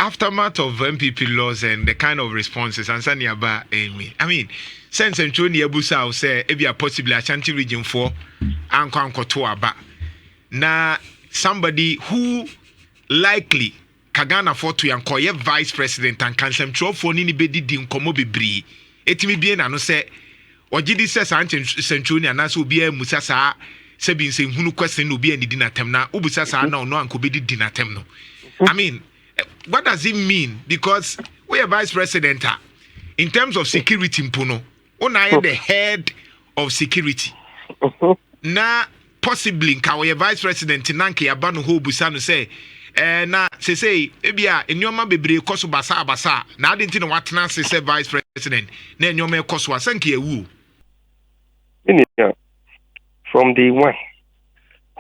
aftermath of MPP laws and the kind of responses and sani aba Amy. I mean, since Anthony Abusa say if you are possibly Ashanti region 4 anko to aba. Na somebody who likely Kagana for to yankoye vice president and cancel throw for ni bedi di nkomo bebre. Etimi bien na no say Ojidi says Century and as obi musa saa sebi nse hunu question obi ani di na tem na ubusa saa na ono anko bedi di na tem no. I mean, what does it mean? Because we are vice president in terms of security mpuno. Una the head of security. Na possibly nka we vice president nanke aba no ho busa no say na say ebia enyoma bebre koso basa na ade nti no watena say vice president na enyoma koso asanke ewu. From day one,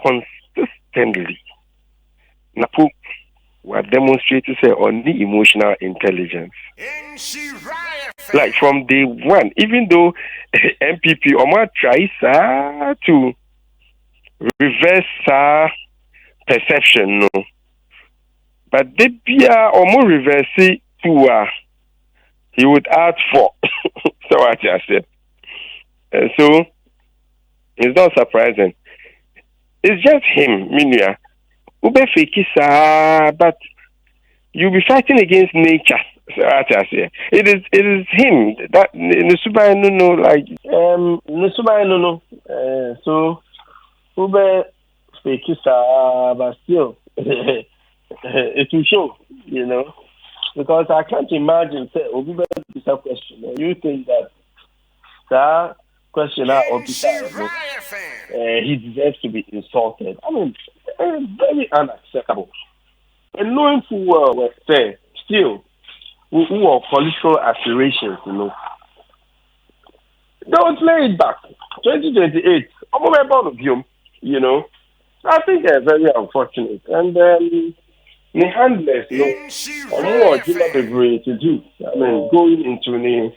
consistently, NAPO were demonstrating on the emotional intelligence. Like from day one, even though MPP Omar tries to reverse perception, no, but they be almost reverse it to he would add 4. So what I said. So it's not surprising. It's just him, Minya. Ube fake but you'll be fighting against nature. So I say it is him that Nusuba no like Nusuba no. So Ube fake but still it will show, you know, because I can't imagine say Ube is a question. You think that questioner or he deserves to be insulted. I mean, very unacceptable. And knowing full well, we're saying, still, who are political aspirations, you know. Don't lay it back. 2028, I'm about of you, you know. I think they're very unfortunate. And the handless, you know, I'm more deliberate to do. I mean, going into the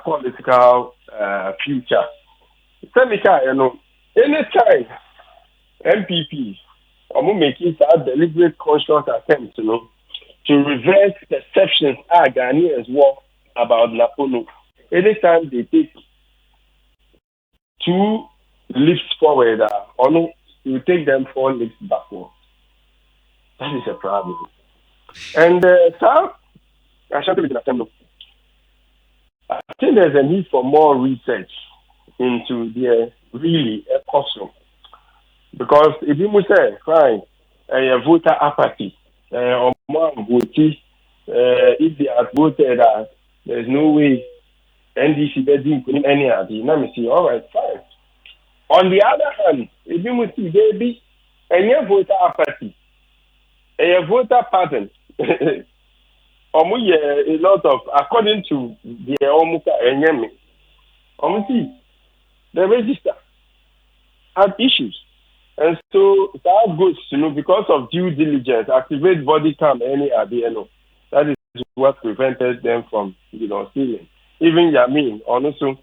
political future. Seneca, you know, anytime MPP are making a deliberate conscious attempt, you know, to reverse perceptions Ghanaians war about NAPO. Anytime they take 2 leaps forward, or no, you take them 4 leaps backward. That is a problem. And sir, I shall be in attempt. I think there's a need for more research into the really custom. Because if you say, fine, a voter apathy, or more voting, if they have voted, there's no way NDC didn't any of the let me see, all right, fine. On the other hand, if you see, there be a voter apathy, a voter pattern. A lot of, according to the Omuka and Yemi, see, the register had issues. And so that goes, you know, because of due diligence, activate body cam, any ADNO. That is what prevented them from, you know, stealing. Even Yamin, honestly,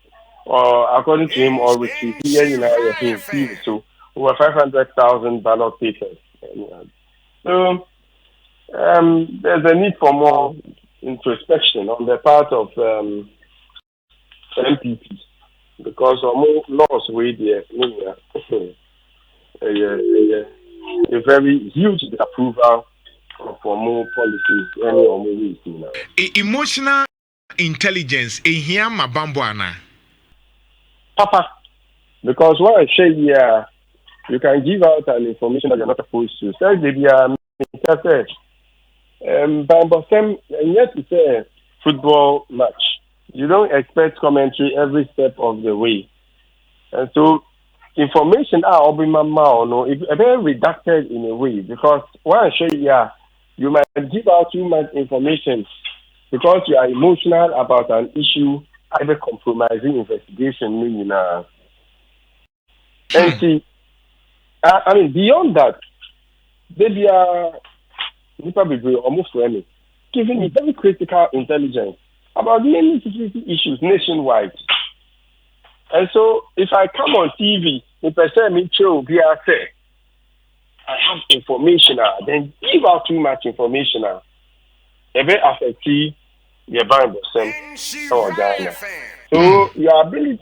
according to him, or retrieve here, so over 500,000 ballot papers. So, there's a need for more introspection on the part of MPP because more laws with a very huge disapproval for more policies. Emotional intelligence, here mabamboana. Papa, because what I say here, you can give out an information that you're not supposed to. Say they Bambosem, and yet to say football match. You don't expect commentary every step of the way. And so information are no, it's very redacted in a way because what I show you you might give out too much information because you are emotional about an issue, either compromising investigation, and see, I mean, beyond that, they are almost giving me very critical intelligence about many security issues nationwide. And so, if I come on TV, if I say me I have information, then give out too much information. a bit affected your Bible or Ghana. So your ability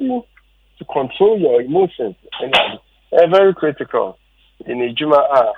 to control your emotions is very critical in a Juma.